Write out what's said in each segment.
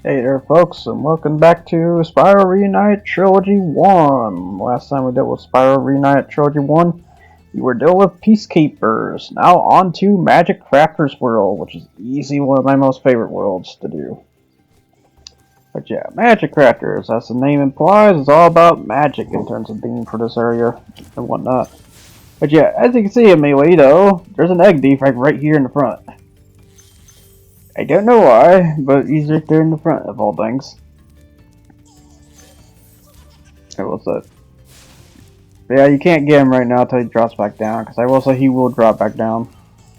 Hey there folks, and welcome back to Spyro Reignited Trilogy 1. Last time we dealt with Spyro Reignited Trilogy 1, we were dealing with Peacekeepers. Now on to Magic Crafter's World, which is easily one of my most favorite worlds to do. But yeah, Magic Crafters, as the name implies, is all about magic in terms of theme for this area and whatnot. But yeah, as you can see in Melee though, there's an egg defect right here in the front. I don't know why, but he's right there in the front of all things. Hey, what's that? Yeah, you can't get him right now until he drops back down, because I will say he will drop back down.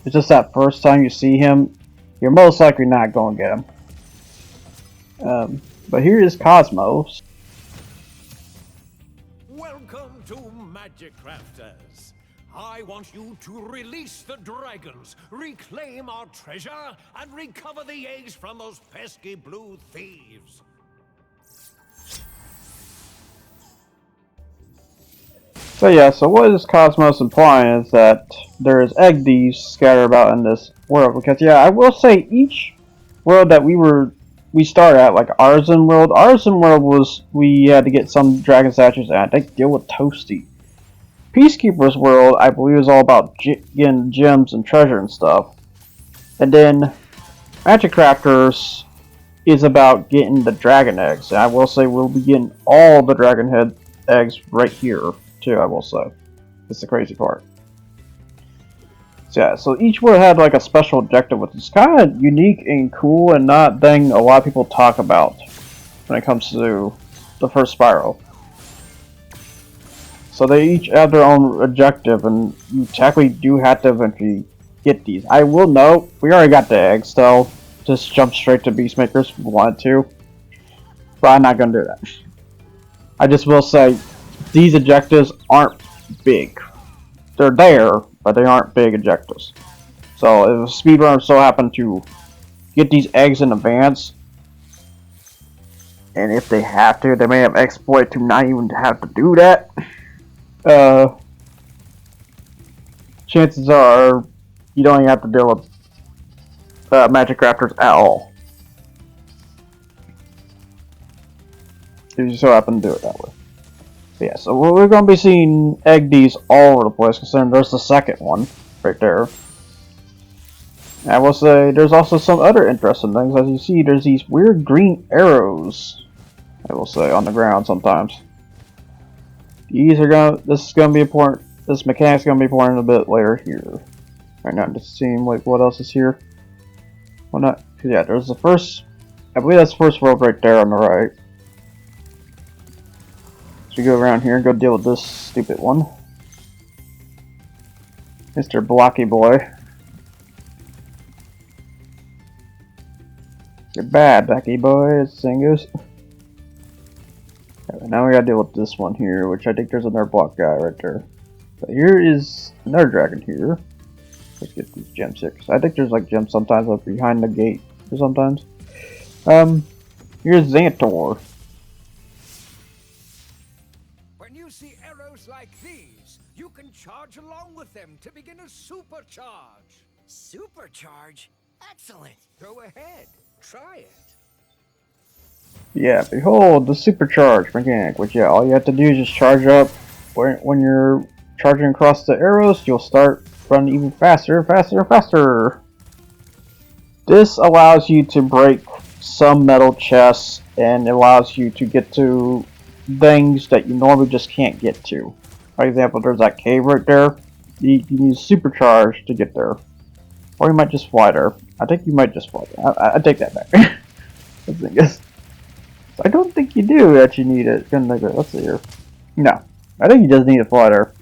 It's just that first time you see him, you're most likely not going to get him. But here is Cosmos. Welcome to Magic Crafters. I want you to release the dragons, reclaim our treasure, and recover the eggs from those pesky blue thieves. So yeah, so what is Cosmos implying is that there is egg thieves scattered about in this world. Because yeah, I will say each world that we start at, like Artisan World was we had to get some dragon statues and I think deal with Toasty. Peacekeeper's World, I believe, is all about getting gems and treasure and stuff. And then Magic Crafters is about getting the dragon eggs. And I will say we'll be getting all the dragon head eggs right here, too, I will say. That's the crazy part. So yeah, so each world had like a special objective, which is kind of unique and cool and not thing a lot of people talk about when it comes to the first Spyro. So they each have their own objective, and you technically do have to eventually get these. I will note, we already got the eggs, so just jump straight to Beastmakers if we wanted to. But I'm not going to do that. I just will say, these objectives aren't big. They're there, but they aren't big objectives. So if speedrunners so happen to get these eggs in advance, and if they have to, they may have exploit to not even have to do that. Chances are you don't even have to deal with Magic Crafters at all. If you so happen to do it that way. But yeah, so we're going to be seeing egg Ds all over the place, considering there's the second one right there. And I will say there's also some other interesting things. As you see, there's these weird green arrows, I will say, on the ground sometimes. This is gonna be important. This mechanic's gonna be important a bit later here. Right now, I'm just seeing like what else is here. Well, not yeah. There's the first. I believe that's the first world right there on the right. So we go around here and go deal with this stupid one, Mr. Blocky Boy. You're bad, Blocky Boy. As the saying goes. Now we gotta deal with this one here, which I think there's another block guy right there. But here is another dragon here. Let's get these gems here, because I think there's like gems sometimes up behind the gate, or sometimes. Here's Xantor. When you see arrows like these, you can charge along with them to begin a supercharge. Supercharge? Excellent! Go ahead, try it. Yeah, behold the supercharge mechanic, which yeah, all you have to do is just charge up. When you're charging across the arrows, you'll start running even faster, faster, faster. This allows you to break some metal chests, and it allows you to get to things that you normally just can't get to. For example, there's that cave right there. You can use supercharge to get there. Or you might just fly there. I think you might just fly there. I take that back. I don't think you do actually need it. Let's see here. No, I think you just need a fly there.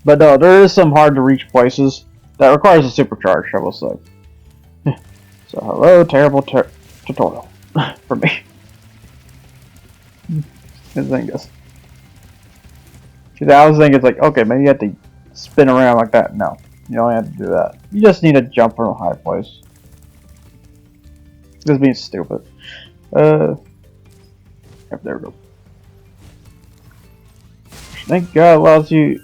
But no, there is some hard to reach places that requires a supercharge, I will say. So hello, terrible tutorial for me. This thing is. I was thinking it's like, okay, maybe you have to spin around like that. No, you don't have to do that. You just need to jump from a high place. This being stupid. There we go. Thank God allows you.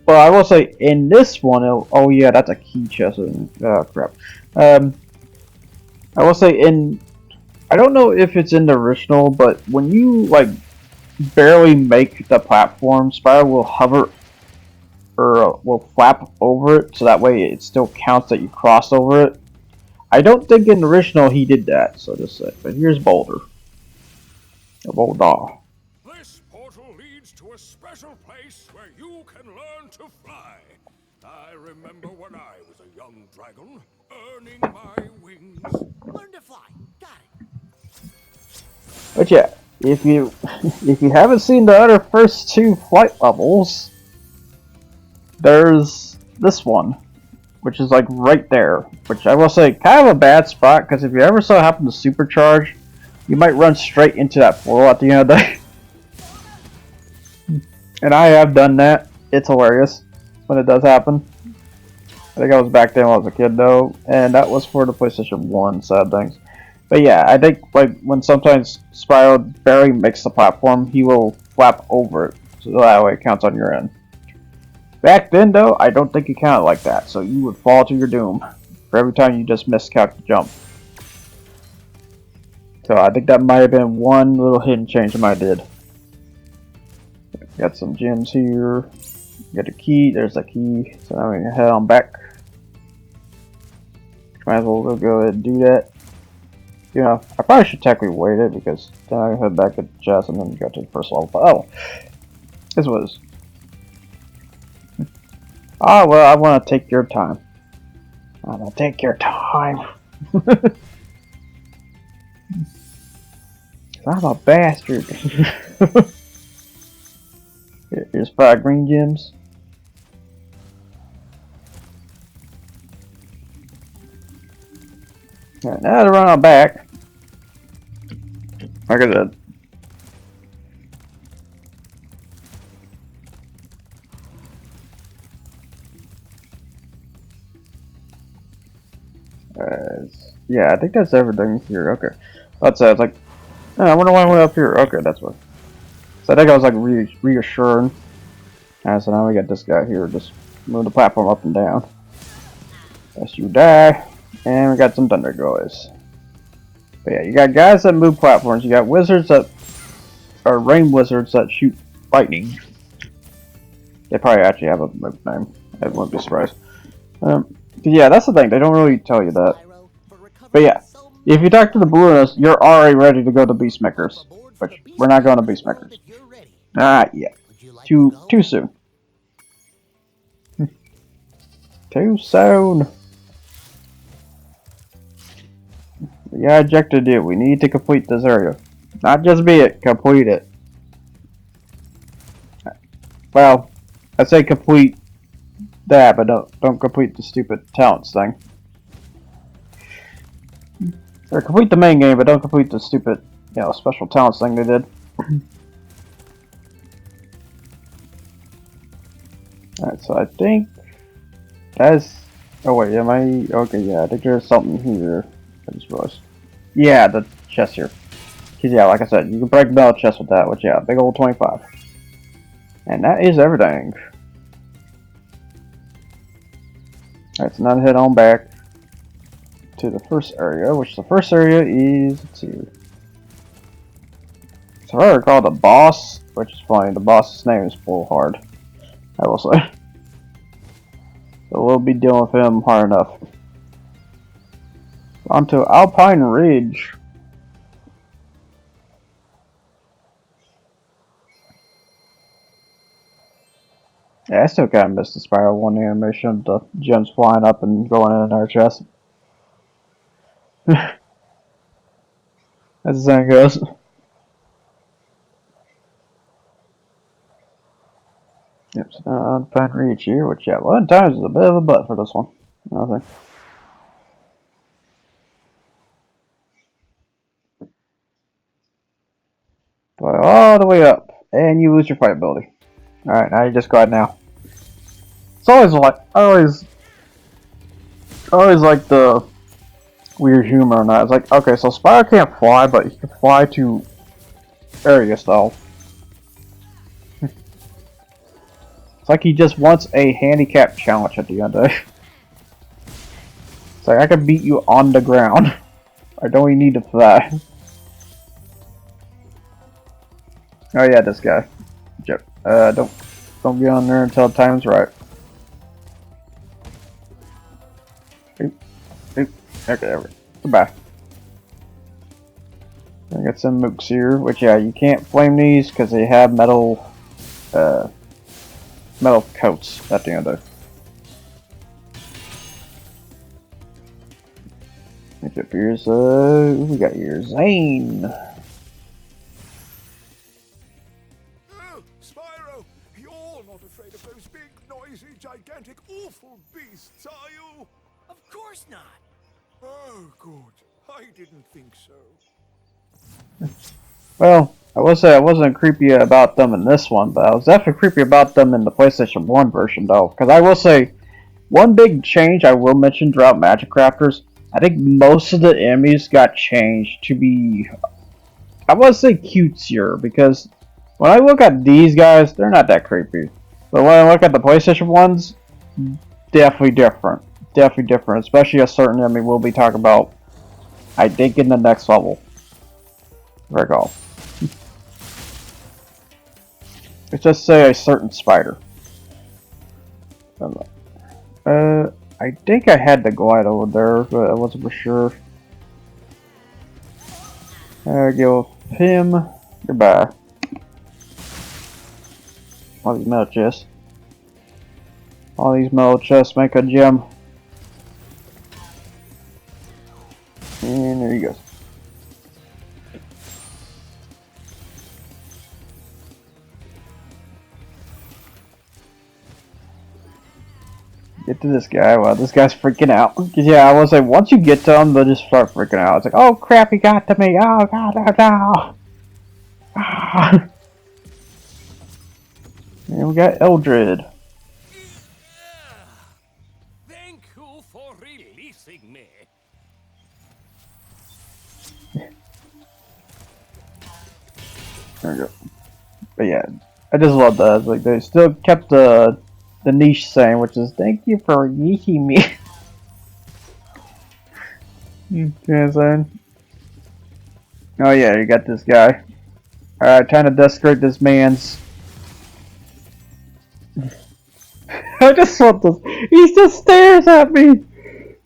Well, I will say in this one. Oh yeah, that's a key chest. Oh crap. I will say in I don't know if it's in the original, but when you like barely make the platform, Spyro will hover or will flap over it, so that way it still counts that you crossed over it. I don't think in the original he did that, so just say. But here's Boulder. Boulder. This portal leads to a special place where you can learn to fly. I remember when I was a young dragon, earning my wings. Learn to fly. Got it. But yeah, if you haven't seen the other first two flight levels, there's this one, which is like right there. Which I will say, kind of a bad spot, because if you ever saw it happen to supercharge, you might run straight into that portal at the end of the day. And I have done that. It's hilarious when it does happen. I think I was back then when I was a kid though, and that was for the PlayStation 1, sad things. But yeah, I think like when sometimes Spyro barely makes the platform, he will flap over it, so that way it counts on your end. Back then though, I don't think it counted like that, so you would fall to your doom for every time you just miscalc the jump. So I think that might have been one little hidden change I might have did. Got some gems here. Got a key. There's a key. So now we can head on back. Might as well go ahead and do that. You know, I probably should technically wait it because then I can head back to the chest and then go to the first level. But oh, this was. Ah, well, I want to take your time. I'm gonna take your time. I'm a bastard. Here's 5 green gems. Alright, now to run on back. Like I said. Yeah, I think that's everything here. Okay. That's it. It's like, oh, I wonder why I went up here. Okay, that's what. So I think I was like reassuring. And so now we got this guy here. Just move the platform up and down. As you die. And we got some thunder guys. But yeah, you got guys that move platforms. You got wizards that are rain wizards that shoot lightning. They probably actually have a name. I wouldn't be surprised. But yeah, that's the thing. They don't really tell you that. But yeah, if you talk to the balloonists, you're already ready to go to Beastmakers. But we're not going to Beastmakers. Not yet. Too soon. Too soon. We got objective to do. We need to complete this area. Not just be it, complete it. Well, I say complete that, but don't complete the stupid talents thing. Or complete the main game, but don't complete the stupid, you know, special talents thing they did. Alright, so I think that's. Oh wait, am I? Okay, yeah, I think there's something here. I just realized. Yeah, the chest here. Cause yeah, like I said, you can break metal chest with that, which yeah, big old 25. And that is everything. Alright, so now head on back to the first area, which the first area is, let's see. So I recall the boss, which is funny, the boss's name is Bullhard, I will say. So we'll be dealing with him hard enough. Onto Alpine Ridge. Yeah, I still kind of miss the Spyro 1 animation, the gems flying up and going in our chest. As the saying goes. Yep, so Alpine Ridge here, which yeah, 1 times is a bit of a butt for this one. Nothing. Go all the way up, and you lose your fight ability. Alright, now you just go ahead now. It's always like, I always like the weird humor on that. It's like, okay, so Spyro can't fly, but he can fly to areas though. It's like he just wants a handicap challenge at the end of it. It's like, I can beat you on the ground. I don't even need to fly. Oh yeah, this guy. Yep. Don't get on there until time's right. Oop, oop. Okay, there we go. Goodbye. I got some mooks here, which yeah, you can't flame these because they have metal, metal coats at the end of it. Up here's who we got here? Zane. Oh, Spyro, you're not afraid of those big, noisy, gigantic, awful beasts, are you? Of course not. Oh, good. I didn't think so. Well, I will say I wasn't creepy about them in this one, but I was definitely creepy about them in the PlayStation 1 version, though. Because I will say, one big change I will mention throughout Magic Crafters, I think most of the enemies got changed to be, I want to say cutesier, because when I look at these guys, they're not that creepy. But when I look at the PlayStation ones, definitely different. Definitely different, especially a certain enemy we'll be talking about, I think, in the next level. Recall. Let's just say a certain spider. I think I had the glide over there, but I wasn't for sure. Go with him. Goodbye. All these metal chests. All these metal chests make a gem. And there he goes. Get to this guy. Wow, this guy's freaking out. Cause yeah, I was like, once you get to him, they'll just start freaking out. It's like, oh crap, he got to me. Oh god, oh no. Ah. And we got Eldred. Thank you for releasing me. There we go. But yeah, I just love that. It's like they still kept the niche saying, which is thank you for yeeking me. You know what I'm saying? Oh yeah, you got this guy. Alright, time to desecrate this man's. I just want this. He just stares at me.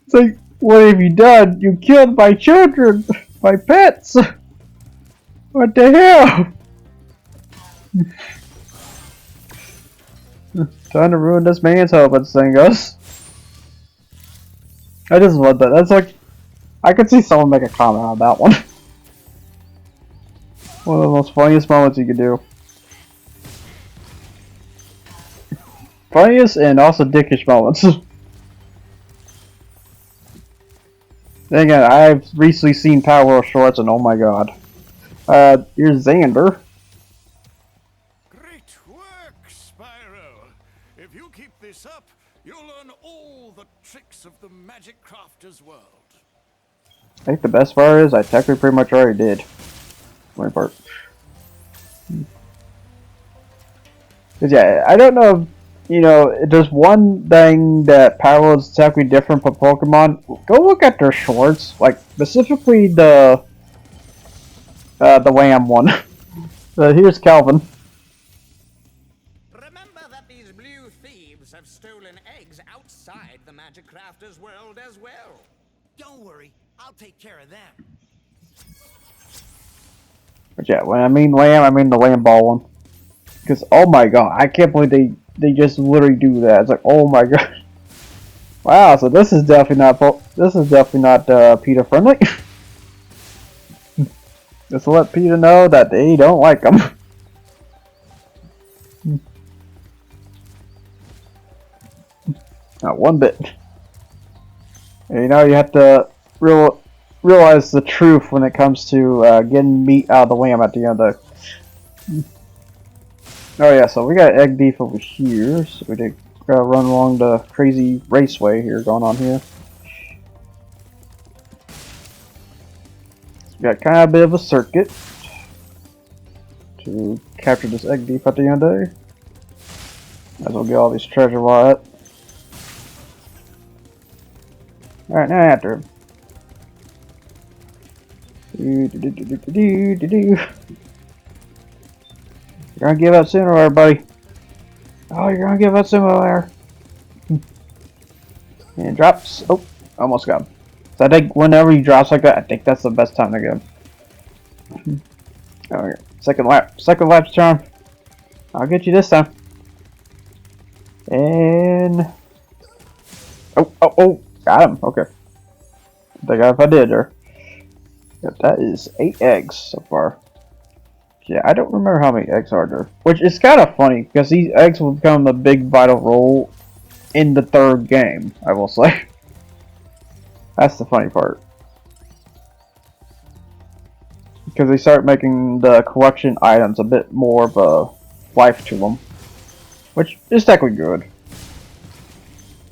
It's like, what have you done? You killed my children, my pets. What the hell? Trying to ruin this man's hope, this thing goes. I just love that. That's like, I could see someone make a comment on that one. One of the most funniest moments you could do. Funniest and also dickish moments. Then again, I've recently seen Power World Shorts and oh my god. Here's Xander. Great work, Spyro. If you keep this up, you'll learn all the tricks of the Magic Crafter's world. I think the best part is I technically pretty much already did. My part. Cause yeah, I don't know if, you know, there's one thing that Power World is technically different from Pokemon. Go look at their shorts, like specifically the Wham one. Here's Calvin. Remember that these blue thieves have stolen eggs outside the Magic Crafter's world as well. Don't worry, I'll take care of them. But yeah, when I mean Lamb, I mean the Lamb Ball one. Because oh my god, I can't believe they just literally do that. It's like oh my god. Wow, so this is definitely not PETA friendly. Just to let PETA know that they don't like them. Not one bit. And, you know, you have to realize the truth when it comes to getting meat out of the lamb at the end of the... Oh yeah, so we got egg beef over here, so we did run along the crazy raceway here going on here. We got kind of a bit of a circuit to capture this egg beef at the end of the day. Might as well get all these treasure while at. Alright, now after him. gonna give up sooner or later, buddy. Oh, you're gonna give up sooner or later. And drops. Oh, almost got him. So I think whenever he drops like that, I think that's the best time to get him. Okay. Second lap's charm. I'll get you this time. And oh, got him. Okay. I think if I did there. Yep, that is 8 eggs so far. Yeah, I don't remember how many eggs are there. Which is kind of funny because these eggs will become a big vital role in the 3rd game, I will say. That's the funny part. Because they start making the collection items a bit more of a life to them. Which is technically good.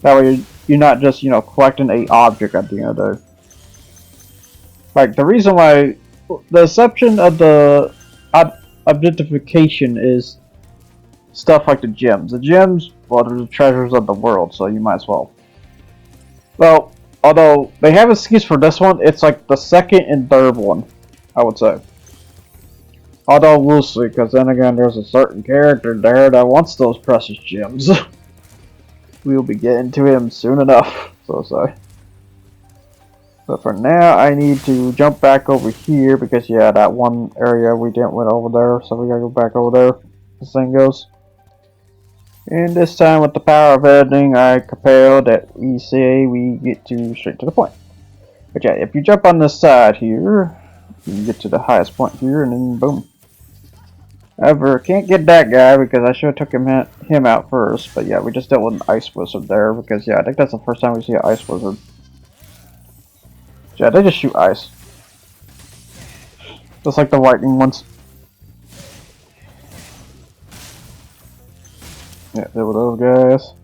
That way you're not just, collecting a object at the end of the day. Like, the reason why the exception of the objectification is stuff like the gems. The gems, well, they're the treasures of the world, so you might as well. Well, although they have an excuse for this one, it's like the 2nd and 3rd one, I would say. Although we'll see, because then again, there's a certain character there that wants those precious gems. We'll be getting to him soon enough, so say. But for now, I need to jump back over here because, yeah, that one area we didn't went over there, so we gotta go back over there. This thing goes. And this time, with the power of editing, I compelled that we say we get straight to the point. But yeah, if you jump on this side here, you can get to the highest point here, and then boom. However, can't get that guy because I should have took him out first. But yeah, we just dealt with an ice wizard there because, yeah, I think that's the first time we see an ice wizard. Yeah, they just shoot ice. Just like the lightning ones. Yeah, deal with those guys.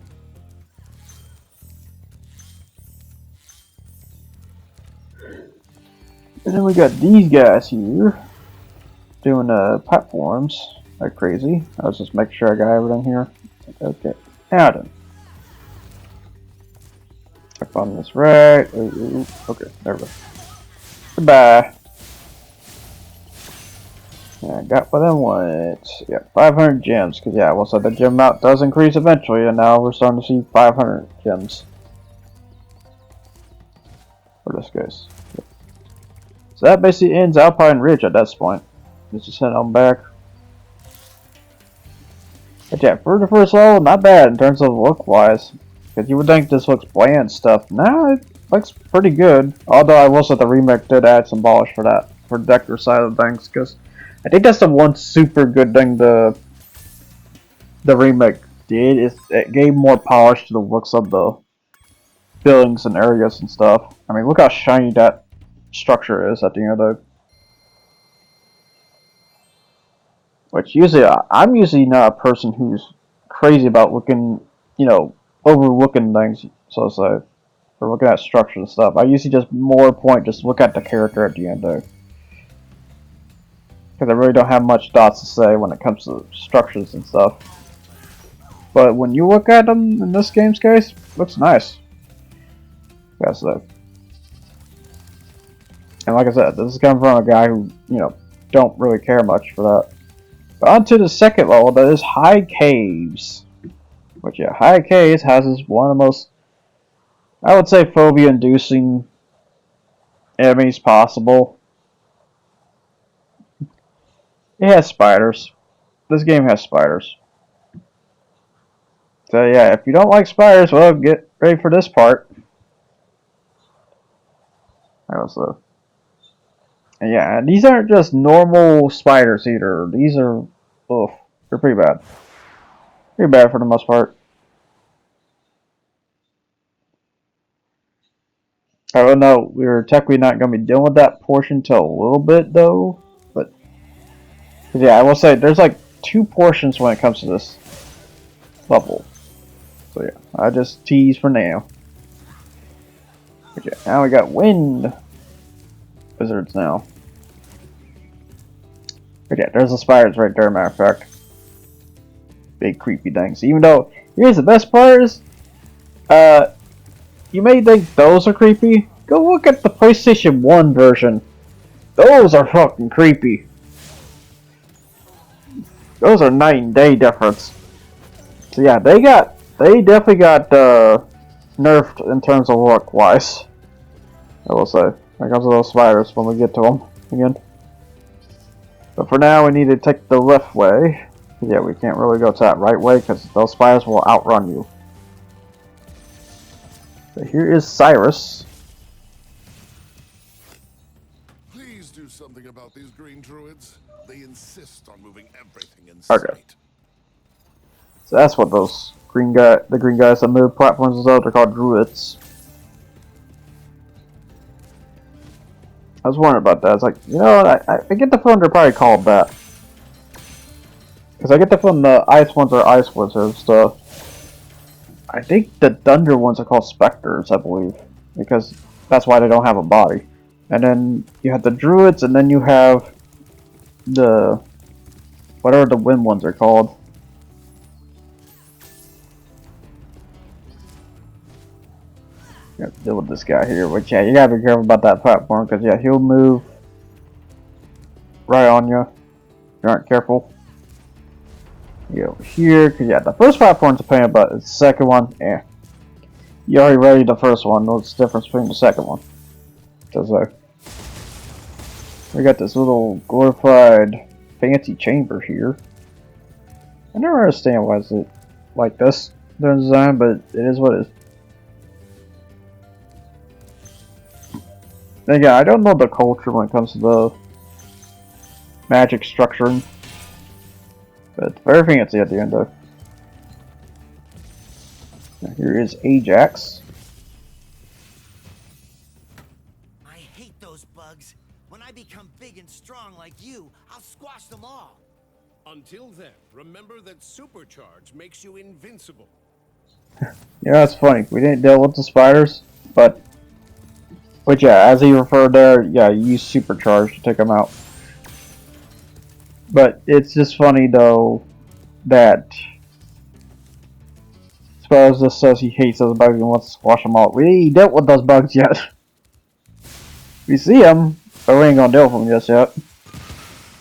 And then we got these guys here. Doing platforms like crazy. I was just making sure I got everything here. Okay. Now then. If I'm this right. Ooh, okay, there we go. Goodbye. Yeah, I got what I want. Yeah, 500 gems. Because, yeah, well, so the gem amount does increase eventually, and now we're starting to see 500 gems. For this case. Yep. So that basically ends Alpine Ridge at this point. Let's just head on back. But yeah, for the first level, not bad in terms of look-wise. Because you would think this looks bland stuff. Nah, it looks pretty good. Although I will say the remake did add some polish for that. For the Decker side of things. Because I think that's the one super good thing the remake did. Is it gave more polish to the looks of the buildings and areas and stuff. I mean, look how shiny that structure is at the end of the... Which usually, I'm usually not a person who's crazy about looking, overlooking things, so to say. Or looking at structure and stuff. I usually just just look at the character at the end there. Because I really don't have much thoughts to say when it comes to structures and stuff. But when you look at them in this game's case, it looks nice. Yeah, so. And like I said, this is coming from a guy who, don't really care much for that. But on to the second level, that is High Caves. Which, yeah, High Caves houses one of the most, I would say, phobia-inducing enemies possible. It has spiders. This game has spiders. So, yeah, if you don't like spiders, well, get ready for this part. Also. And yeah, these aren't just normal spiders either. These are, they're pretty bad. Pretty bad for the most part. I don't know, we're technically not going to be dealing with that portion till a little bit though. But, yeah, I will say, there's like 2 portions when it comes to this level. So yeah, I just tease for now. But yeah, now we got wind wizards now. Okay, there's the spiders right there, matter of fact. Big creepy things. Even though, here's the best part is, you may think those are creepy. Go look at the PlayStation 1 version. Those are fucking creepy. Those are night and day difference. So yeah, they definitely got nerfed in terms of look wise. I will say. There comes those spiders when we get to them again. But for now, we need to take the left way. Yeah, we can't really go to that right way because those spiders will outrun you. So here is Cyrus. Please do something about these green druids. They insist on moving everything in Okay. sight. So that's what those the green guys that move platforms is out. They're called druids. I was wondering about that. It's like, you know what? I get the feeling they're probably called that. Because I get the feeling the ice ones are ice wizards. I think the thunder ones are called specters, I believe. Because that's why they don't have a body. And then you have the druids, and then you have the whatever the wind ones are called. You have to deal with this guy here, which yeah, you gotta be careful about that platform because yeah, he'll move right on you. If you aren't careful. You go over here, because yeah, the first platform's a pain, but the second one, eh. You already ready the first one. What's the difference between the second one? Because we got this little glorified fancy chamber here. I never understand why is it like this during design, but it is what it is. Again, I don't know the culture when it comes to the magic structuring, but it's very fancy at the end though. Now here is Ajax. I hate those bugs. When I become big and strong like you, I'll squash them all. Until then, remember that supercharge makes you invincible. Yeah, that's funny. We didn't deal with the spiders, but yeah, as he referred there, yeah, you use supercharge to take them out. But it's just funny though that Spyro just says he hates those bugs and wants to squash them all. We ain't dealt with those bugs yet. We see them, but we ain't gonna deal with them just yet.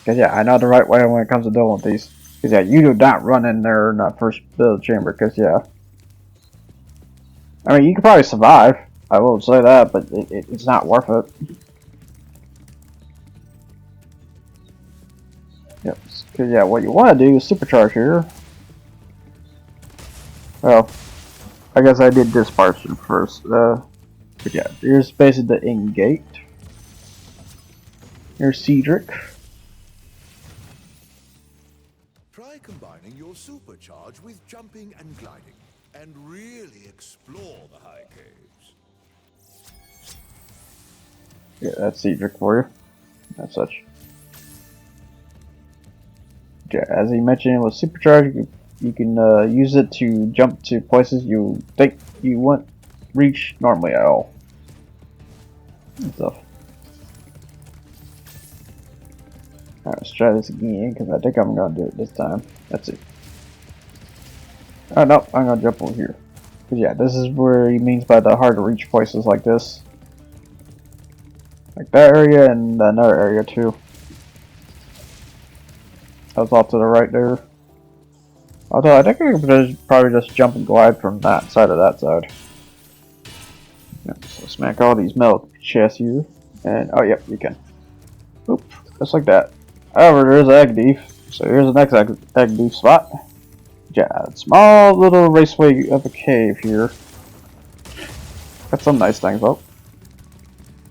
Cause yeah, I know the right way when it comes to dealing with these. Cause yeah, you do not run in there in that first build chamber. Cause yeah, I mean you can probably survive. I will say that, but it's not worth it. Yep. Cause yeah, what you want to do is supercharge here. Well, I guess I did this part first. But yeah, here's basically the in gate. Here's Cedric. Try combining your supercharge with jumping and gliding, and really explore the high caves. Yeah, that's Cedric for you. As such. Yeah, as he mentioned with supercharge, you can use it to jump to places you think you won't reach normally at all. And stuff. Alright, let's try this again, because I think I'm going to do it this time. That's it. Oh no, I'm going to jump over here. Because yeah, this is where he means by the hard to reach places like this. Like that area and another area too. That was off to the right there. Although I think I could probably just jump and glide from that side to that side. Yep, so smack all these metal chests here. And oh yep, you can. Oop, just like that. However, there's an egg thief. So here's the next egg thief spot. Yeah, small little raceway of a cave here. Got some nice things though.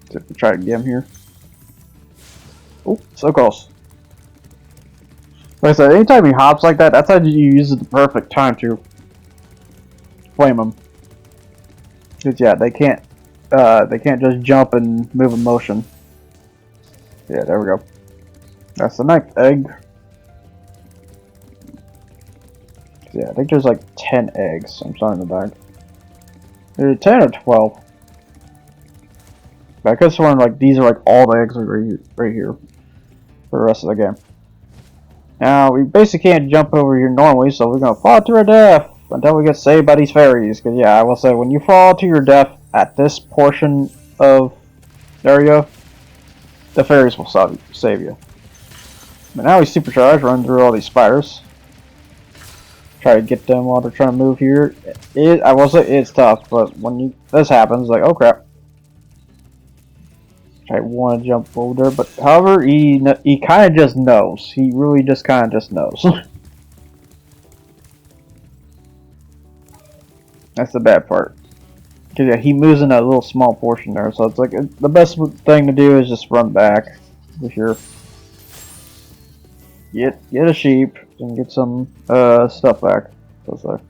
So if we try to get him here. Oh, so close. Like I said, anytime he hops like that, that's how you use the perfect time to flame him. Cause yeah, they can't just jump and move in motion. Yeah, there we go. That's the ninth egg. Yeah, I think there's like 10 eggs. I'm starting to die. There's 10 or 12. But I could swear like these are like all the eggs are right here for the rest of the game. Now we basically can't jump over here normally, so we're gonna fall to our death until we get saved by these fairies. Cause yeah, I will say when you fall to your death at this portion of the area, the fairies will save you. But now he's supercharged, running through all these spiders. Try to get them while they're trying to move here. I will say it's tough, but when this happens, like, oh crap. I want to jump over there, but however, he kind of just knows. He really just kind of just knows. That's the bad part. Cause yeah, he moves in that little small portion there, so it's like the best thing to do is just run back. If you're get a sheep and get some stuff back. So,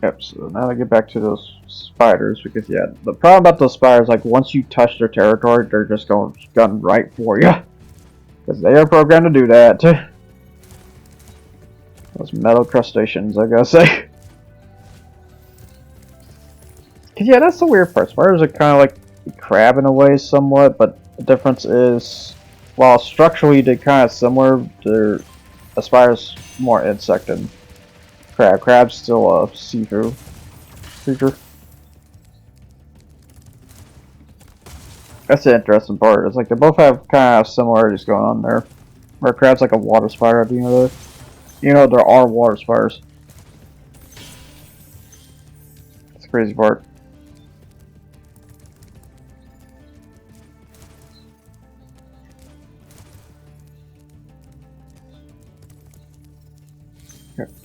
yep. So now to get back to those spiders, because yeah, the problem about those spiders, like once you touch their territory, they're just going gun right for you, because they are programmed to do that. Those metal crustaceans, I gotta say. Cause yeah, that's the weird part. Spiders are kind of like a crab in a way, somewhat, but the difference is, while structurally they're kind of similar, a spider's more insect than crab. Crab's still a see-through creature. That's the interesting part. It's like they both have kind of similarities going on there. Where crab's like a water spider at the end of it. You know, there are water spiders. That's the crazy part.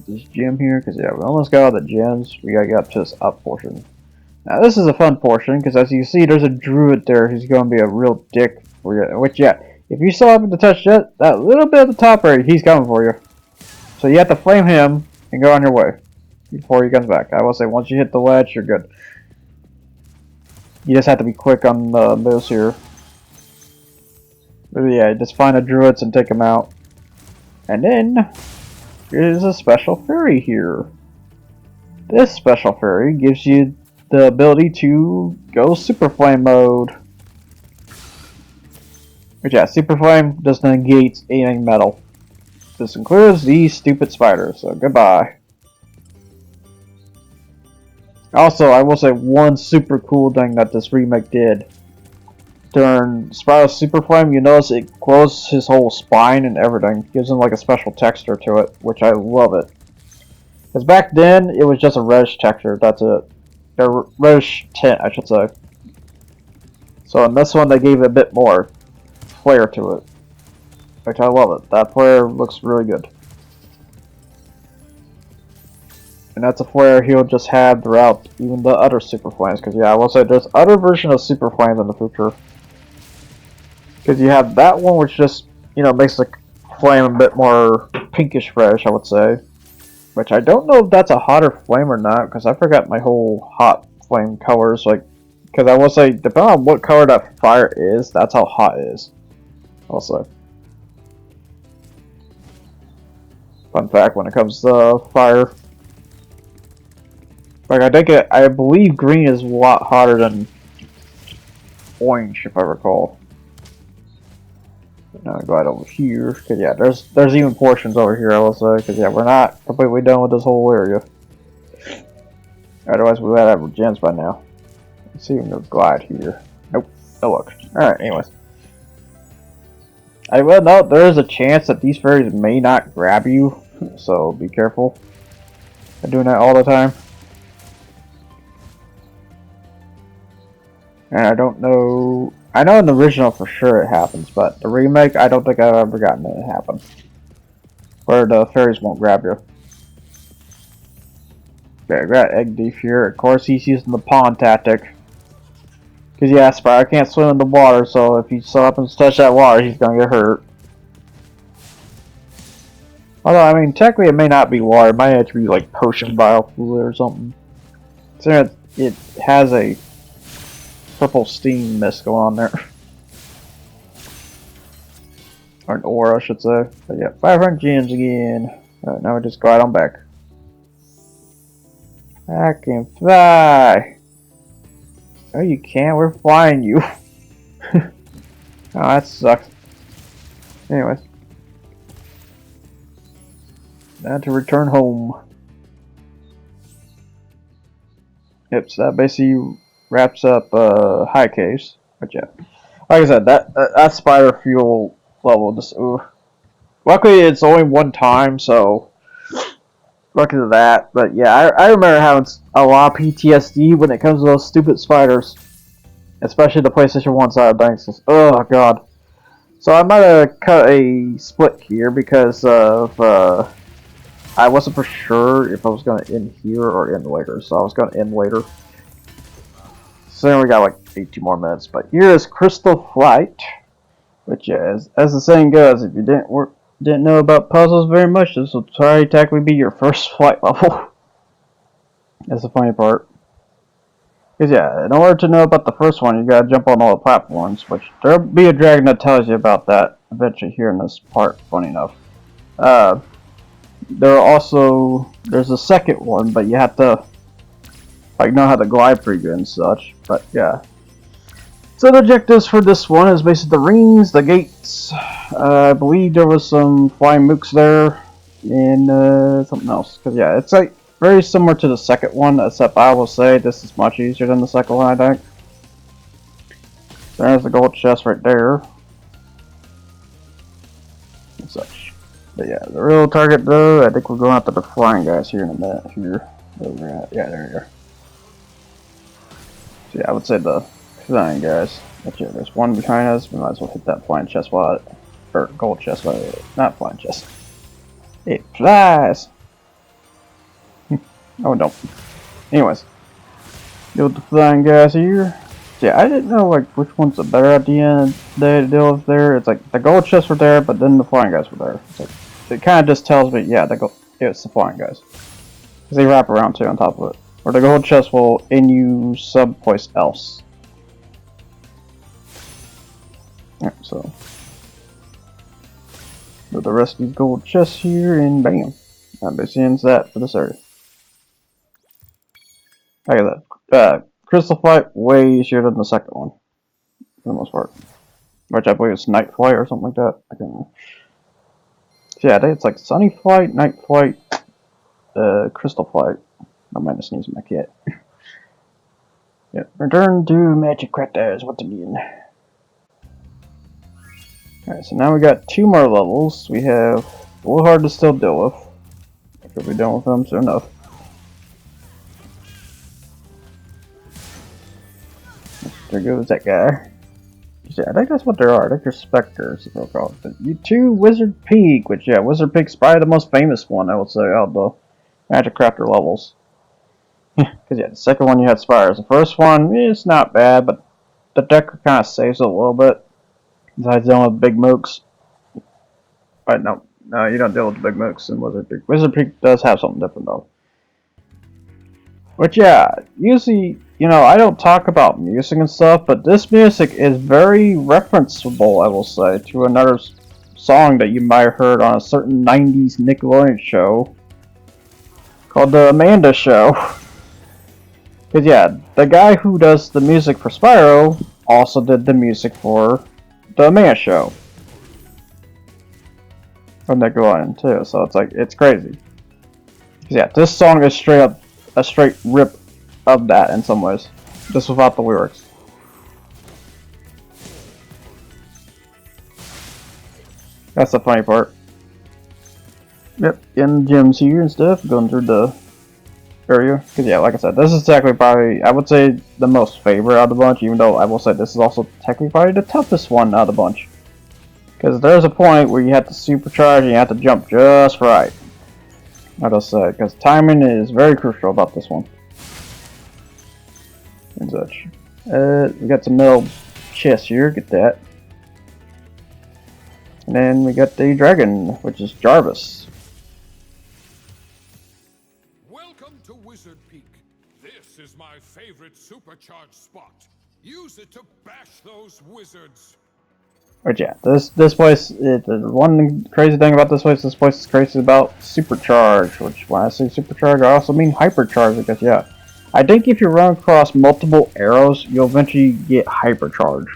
This gem here, because yeah, we almost got all the gems. We gotta get up to this up portion. Now this is a fun portion, because as you see, there's a druid there who's going to be a real dick for you. Which yeah, if you still happen to touch that little bit at the top area, he's coming for you. So you have to flame him and go on your way before he comes back. I will say once you hit the ledge, you're good. You just have to be quick on the moves here. But yeah, just find the druids and take them out. And then there's a special fairy here. This special fairy gives you the ability to go Super Flame mode. But yeah, Super Flame just negates anything metal. This includes these stupid spiders, so goodbye. Also, I will say one super cool thing that this remake did. During Spyro's Super Flame, you notice it glows his whole spine and everything. Gives him like a special texture to it, which I love it. Because back then, it was just a reddish texture, that's it. A reddish tint, I should say. So in this one, they gave it a bit more flair to it. Which I love it. That flare looks really good. And that's a flare he'll just have throughout even the other Super Flames. Because yeah, I will say there's other versions of Super Flames in the future. Because you have that one which just, you know, makes the flame a bit more pinkish reddish, I would say. Which I don't know if that's a hotter flame or not, because I forgot my whole hot flame colors. Like, because I will say, depending on what color that fire is, that's how hot it is. Also. Fun fact when it comes to fire. Like, I believe green is a lot hotter than orange, if I recall. But now I go out over here, because yeah, there's even portions over here, I will say, because yeah, we're not completely done with this whole area. Otherwise, we would have gems by now. Let's see if we can glide here. Nope. Oh look. Alright, anyways. I will note there is a chance that these fairies may not grab you, so be careful. I'm doing that all the time. And I don't know. I know in the original for sure it happens, but the remake, I don't think I've ever gotten it to happen. Where the fairies won't grab you. Okay, I got Egg Thief here. Of course, he's using the pond tactic. Because yeah, Spyro can't swim in the water, so if he so happens to touch that water, he's gonna get hurt. Although, I mean, technically it may not be water. It might actually be like potion vial fluid or something. So it has a purple steam mist going on there. Or an aura, I should say. But yeah, 500 gems again. Alright, now we just glide on back. I can fly! Oh, you can't. We're flying you. Oh, that sucks. Anyways. Now to return home. Yep, so that basically wraps up high caves. But yeah. Like I said, that spider fuel level just ooh. Luckily, it's only one time, so lucky to that. But yeah, I remember having a lot of PTSD when it comes to those stupid spiders, especially the PlayStation 1 side of things. Oh god. So I might have cut a split here because of I wasn't for sure if I was gonna end here or end later, so I was gonna end later. So then we got like 18 more minutes. But here is Crystal Flight, which as the saying goes, if you didn't know about puzzles very much, this will probably technically be your first flight level. That's the funny part. Because yeah, in order to know about the first one, you gotta jump on all the platforms, which there'll be a dragon that tells you about that eventually here in this part, funny enough. There's a second one, but you have to like know how to glide pretty good and such, but yeah. So the objectives for this one is basically the rings, the gates. I believe there was some flying mooks there, and something else. Cause yeah, it's like very similar to the second one, except I will say this is much easier than the second one, I think. There's the gold chest right there. And such. But yeah, the real target though, I think we're going after the flying guys here in a minute. Here. Where we're at. Yeah, there we are. So yeah, I would say the flying guys. But yeah, there's one behind us. We might as well hit that flying chest while it, or gold chest while it, not flying chest. It flies! Oh, don't. Anyways. Deal with the flying guys here. So yeah, I didn't know like which one's the better at the end of the day to deal with there. It's like the gold chests were there, but then the flying guys were there. It's like, it kind of just tells me, yeah, it's the flying guys. Because they wrap around too on top of it. Or the gold chest will end you someplace else. Alright, so. With the rest of these gold chests here, and bam. That basically ends that for this area. Like I said, Crystal Flight way easier than the second one. For the most part. Which I believe it's Night Flight or something like that. I can't remember. So yeah, I think it's like Sunny Flight, Night Flight, Crystal Flight. I might have sneezed my cat. Yeah, return to Magic Crafters, what to mean. Alright, so now we got 2 more levels. We have a little hard to still deal with. I could be done with them soon enough. There goes that guy. Yeah, I think that's what there are. I think they're specters, if they'll call it. But you 2 Wizard Peak, which yeah, Wizard Peak's probably the most famous one, I would say, out of the Magic Crafter levels. Because yeah, the second one you had Spyro. The first one, it's not bad, but the deck kind of saves it a little bit. Besides dealing with big mooks. But no, you don't deal with the big mooks in Wizard Peak. Wizard Peak does have something different though. Which yeah, usually, you know, I don't talk about music and stuff, but this music is very referenceable, I will say, to another song that you might have heard on a certain 90s Nickelodeon show called The Amanda Show. Because yeah, the guy who does the music for Spyro also did the music for The Amanda Show. From Nickelodeon too, so it's like, it's crazy. Because yeah, this song is straight up a straight rip of that in some ways, just without the lyrics. That's the funny part. Yep, in the gyms here and stuff, going through the area. Because yeah, like I said, this is technically probably, I would say, the most favorite out of the bunch, even though I will say this is also technically probably the toughest one out of the bunch. Because there's a point where you have to supercharge and you have to jump just right. I just say, because timing is very crucial about this one. And such. We got some middle chests here, get that. And then we got the dragon, which is Jarvis. Welcome to Wizard Peak. This is my favorite supercharged spot. Use it to bash those wizards. But yeah, this place, the one crazy thing about this place is crazy about supercharge, which when I say supercharge, I also mean hypercharge, because yeah, I think if you run across multiple arrows, you'll eventually get hypercharge.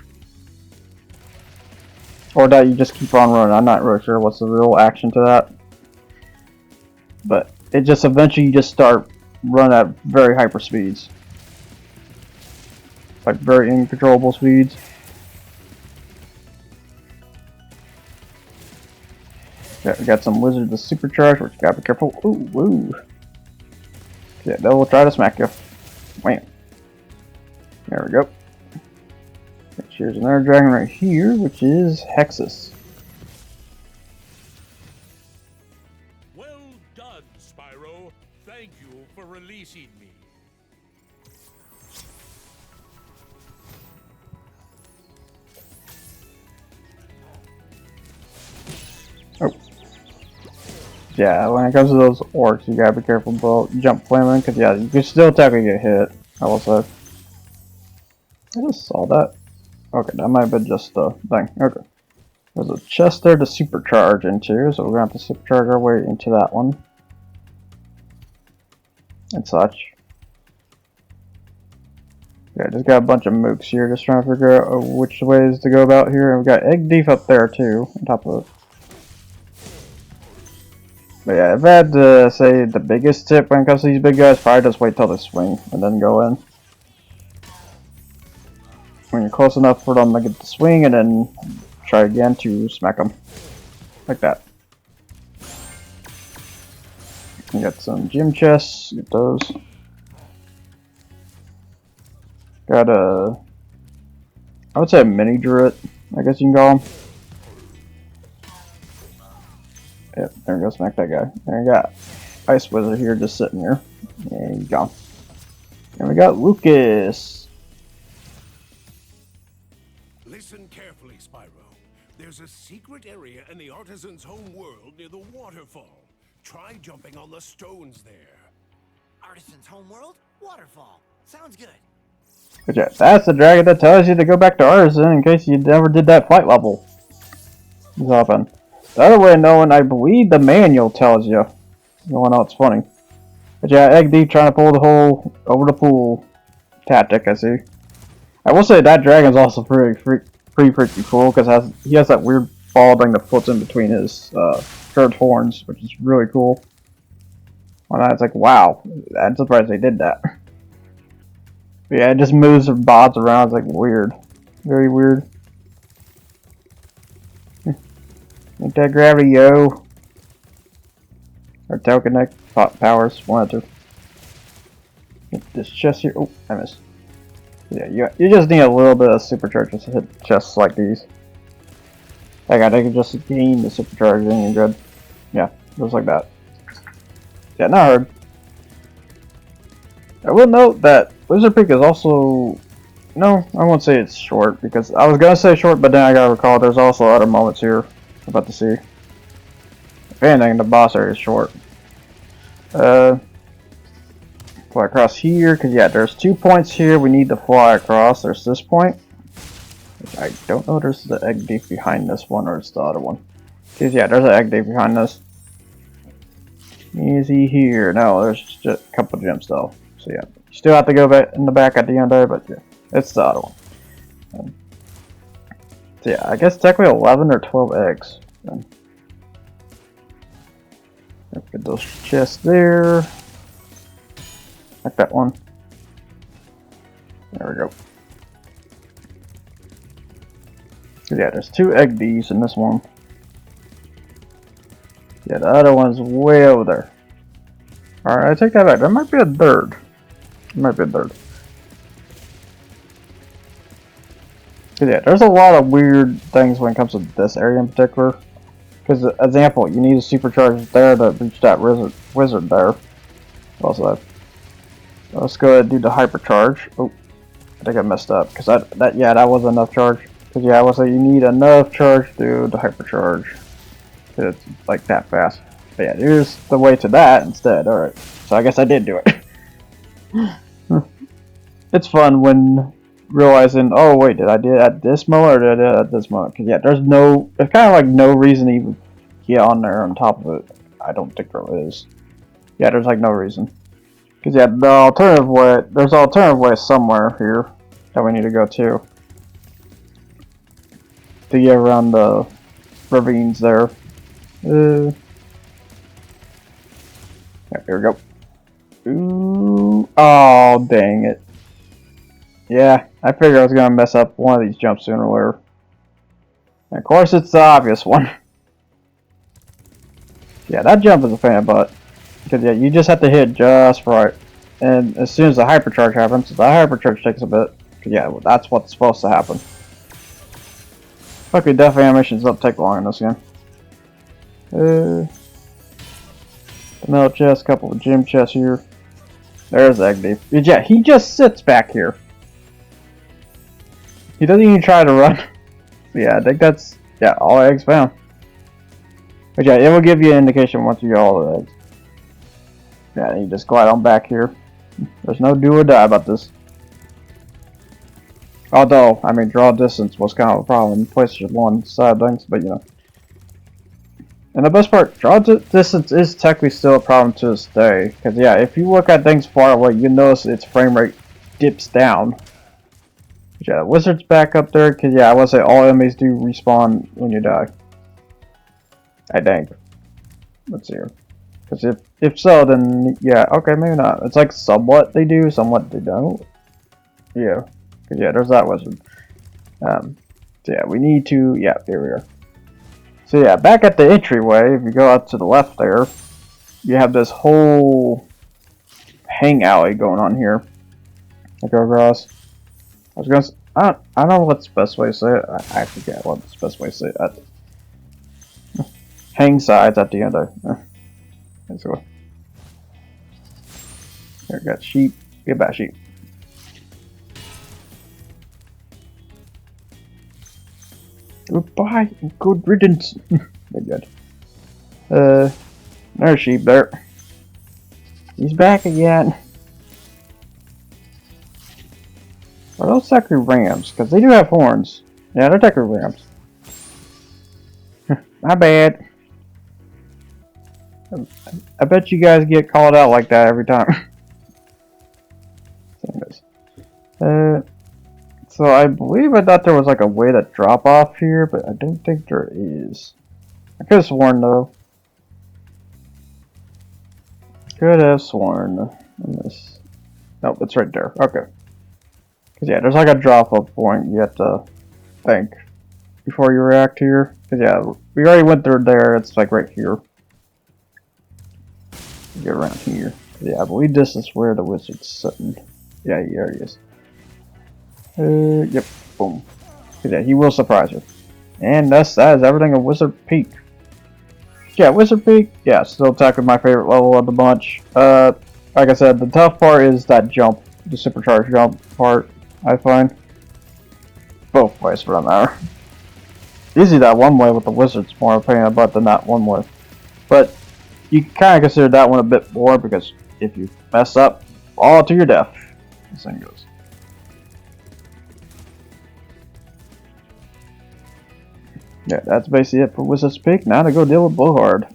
Or that you just keep on running, I'm not really sure what's the real action to that. But it just eventually you just start running at very hyper speeds. Like very uncontrollable speeds. Yeah, we got some wizards to supercharge, which you gotta be careful. Ooh, woo. Yeah, they will try to smack you. Wham. There we go. Here's another dragon right here, which is Hexus. Well done, Spyro. Thank you for releasing me. Oh. Yeah, when it comes to those orcs, you gotta be careful about jump flaming, because yeah, you can still technically get hit, I will say. I just saw that. Okay, that might have been just the thing. Okay. There's a chest there to supercharge into, so we're gonna have to supercharge our way into that one. And such. Yeah, just got a bunch of mooks here, just trying to figure out which ways to go about here. And we got Egg Thief up there too, on top of it. But yeah, if I had to say the biggest tip when it comes to these big guys, probably just wait till they swing and then go in. When you're close enough for them to get the swing, and then try again to smack them. Like that. You got some gym chests, get those. Got a, I would say a mini druid, I guess you can call him. Yep, there we go, smack that guy. There you got Ice Wizard here just sitting here. There you go. And we got Lucas. Listen carefully, Spyro. There's a secret area in the artisan's home world near the waterfall. Try jumping on the stones there. Artisan's homeworld? Waterfall. Sounds good. But yeah, that's the dragon that tells you to go back to Artisan in case you never did that fight level. What's happened? The other way of knowing, I believe the manual tells you. You wanna know what's funny. But yeah, Egg Deep trying to pull the whole over the pool tactic, I see. I will say that dragon's also pretty freaking cool because he has that weird ball thing that floats in between his curved horns, which is really cool. Well, it's like, wow, I'm surprised they did that. But yeah, it just moves or bods around. It's like weird, very weird. Ain't that gravity, yo? Or telekinetic powers, one or two. Get this chest here. Oh, I missed. Yeah, you just need a little bit of supercharges to hit chests like these. I can just gain the supercharge and you're good. Yeah, just like that. Yeah, not hard. I will note that Wizard Peak is also... No, I won't say it's short, because I was gonna say short, but then I gotta recall there's also other moments here I'm about to see. If anything, the boss area is short. Fly across here, because yeah, there's 2 points here we need to fly across. There's this point, which I don't know if there's the egg deep behind this one, or it's the other one. Because yeah, there's an egg deep behind this. Easy here. No, there's just a couple of gems though. So yeah, you still have to go back in the back at the end there, but yeah, it's the other one. So yeah, I guess technically 11 or 12 eggs. Get those chests there. Like that one. There we go. So yeah, there's 2 egg Ds in this one. Yeah, the other one's way over there. Alright, I take that back. There might be a third. There might be a third. So yeah, there's a lot of weird things when it comes to this area in particular. Because, example, you need a supercharge there to reach that wizard there. Also, let's go ahead and do the hypercharge. Oh, I think I messed up. Because that wasn't enough charge. Because yeah, I will say you need enough charge to do the hypercharge. It's like that fast. But yeah, here's the way to that instead. Alright, so I guess I did do it. It's fun when realizing, oh wait, did I do it at this moment or did I do it at this moment? Because yeah, there's kind of like no reason to even get on there on top of it. I don't think there is. Yeah, there's like no reason. Because yeah, there's an alternative way somewhere here that we need to go to get around the ravines there. Yeah, here we go. Ooh, oh dang it. Yeah, I figured I was gonna mess up one of these jumps sooner or later. And of course, it's the obvious one. Yeah, that jump is a pain in the butt. Because yeah, you just have to hit just right. And as soon as the hypercharge happens, the hypercharge takes a bit. Yeah, well, that's what's supposed to happen. Okay, death animations don't take long in this game. The metal chest, couple of gym chests here. There's Egg. Yeah, he just sits back here. He doesn't even try to run. Yeah, I think that's all eggs found. But yeah, it will give you an indication once you get all the eggs. Yeah, you just glide on back here. There's no do or die about this. Although, I mean, draw distance was kind of a problem in PlayStation 1 side things, but you know. And the best part, draw distance is technically still a problem to this day. Because yeah, if you look at things far away, you notice its frame rate dips down. But yeah, the wizard's back up there, because yeah, I would say all enemies do respawn when you die. I think. Let's see here. Because if so, then yeah, okay, maybe not. It's like somewhat they do, somewhat they don't. Yeah. Because yeah, there's that wizard. So yeah, we need to, yeah, here we are. So yeah, back at the entryway, if you go out to the left there, you have this whole hang alley going on here. I go across. I was gonna, I don't know what's the best way to say it. I forget what's the best way to say it. Hang sides at the end there. Let's go. Here, got sheep. Get back, sheep. Goodbye and good riddance. Very good. There's sheep there. He's back again. Are those technically rams? Because they do have horns. Yeah, they're technically rams. My bad. I bet you guys get called out like that every time. So I believe I thought there was like a way to drop off here, but I don't think there is. I could have sworn though. Could have sworn. This. Nope, it's right there. Okay. Cause yeah, there's like a drop off point you have to think before you react here. Cause yeah, we already went through there. It's like right here. Get around here. Yeah, I believe this is where the wizard's sitting. Yeah, here he is. Yep, boom. Yeah, he will surprise you. And that is everything of Wizard Peak. Yeah, Wizard Peak, yeah, still technically my favorite level of the bunch. Like I said, the tough part is that jump, the supercharged jump part, I find. Both ways for that matter. Easy that one way with the wizard's more a pain in the butt than that one way. But you kind of consider that one a bit more because if you mess up, all to your death. This thing goes. Yeah, that's basically it for Wizard's Peak. Now to go deal with Blowhard.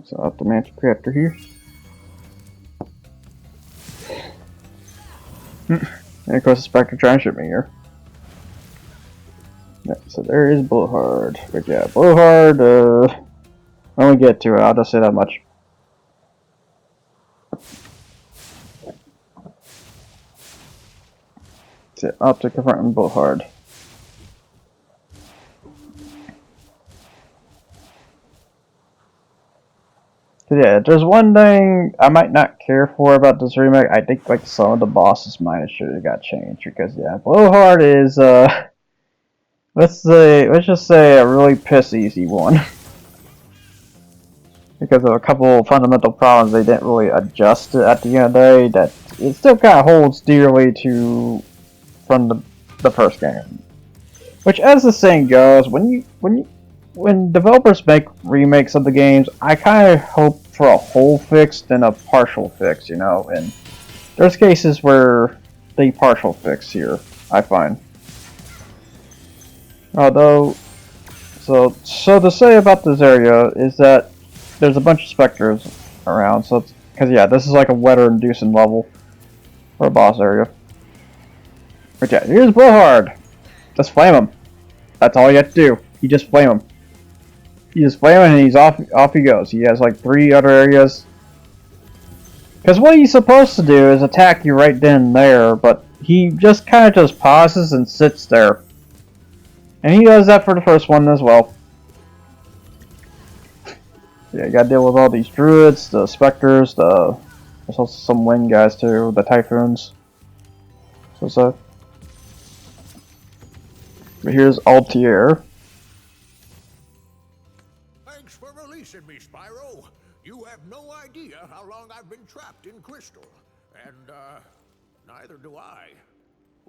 So I'll have to match crafter here. And of course, the Spectre trying to shoot me here. Yeah, so there is Blowhard. But yeah, Blowhard, when we get to it, I'll just say that much. That's it, up to confronting Blowhard. So yeah, there's one thing I might not care for about this remake. I think like some of the bosses might have should have got changed because yeah, Blowhard is let's just say a really piss easy one. Because of a couple of fundamental problems they didn't really adjust it at the end of the day, that it still kind of holds dearly to from the first game. Which, as the saying goes, when developers make remakes of the games, I kind of hope for a whole fix than a partial fix, you know. And there's cases where they partial fix here, I find. Although, so to say about this area is that there's a bunch of specters around, so it's, because yeah, this is like a weather-inducing level for a boss area. But yeah, here's Blowhard. Just flame him. That's all you have to do. You just flame him. You just flame him and he's off he goes. He has like 3 other areas. Because what he's supposed to do is attack you right then and there, but he just kind of just pauses and sits there. And he does that for the first one as well. Yeah, you gotta deal with all these druids, the specters, there's also some wind guys too, the typhoons. So. But here's Altier. Thanks for releasing me, Spyro. You have no idea how long I've been trapped in Crystal. And, neither do I.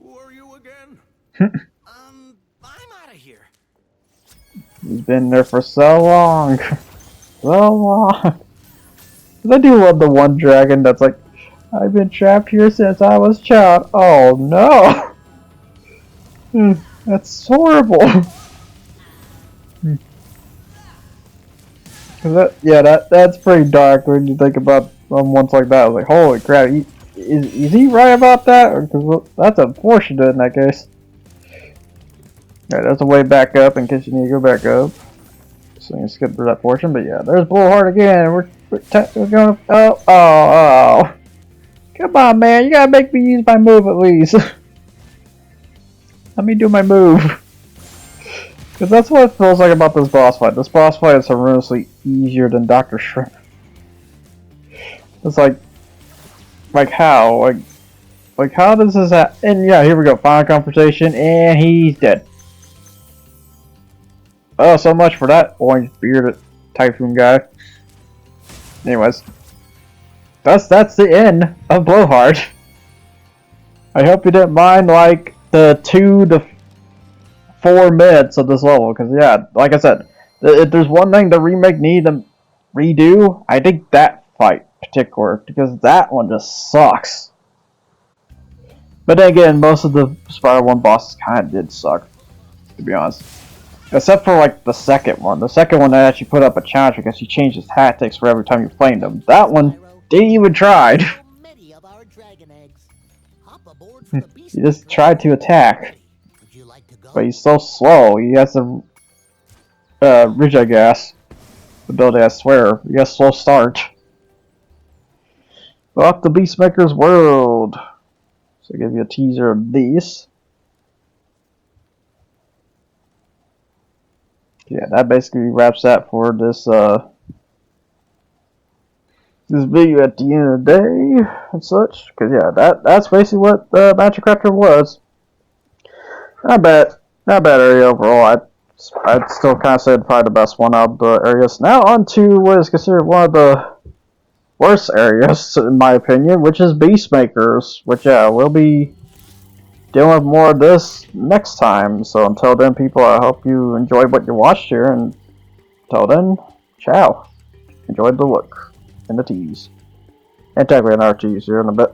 Who are you again? I'm out of here. He's been there for so long. So long. I do love the one dragon that's like, I've been trapped here since I was a child. Oh no! That's horrible. That's pretty dark when you think about ones like that. I was like, holy crap, is he right about that? Because that's unfortunate in that case. Alright, there's a way back up in case you need to go back up. So you can skip through that portion, but yeah, there's Blowhard again. We're going. Oh! Come on, man! You gotta make me use my move at least. Let me do my move. Because that's what it feels like about this boss fight. This boss fight is horrendously easier than Dr. Shrimp. It's like how? Like how does this happen? And yeah, here we go. Final confrontation, and he's dead. Oh, so much for that orange bearded typhoon guy. Anyways, that's the end of Blowhard. I hope you didn't mind like the 2 to 4 minutes of this level, because yeah, like I said, if there's one thing the remake need to redo, I think that fight in particular, because that one just sucks. But then again, most of the Spyro 1 bosses kind of did suck, to be honest. Except for like the second one. The second one that actually put up a challenge because he changed his tactics for every time you flamed him. That one didn't even try. He just tried to attack. But he's so slow. He has the Magi gas ability, I swear. He has slow start. Off the Beastmaker's world. So I'll give you a teaser of these. Yeah, that basically wraps that for this this video at the end of the day and such. Because yeah, that's basically what Magic Crafter was. Not bad area overall. I'd still kind of say probably the best one out of the areas. Now on to what is considered one of the worst areas in my opinion, which is Beastmakers. Which yeah, we'll be dealing with more of this next time. So until then, people, I hope you enjoyed what you watched here, and until then, ciao. Enjoyed the look and the tease, and technically another tease here in a bit.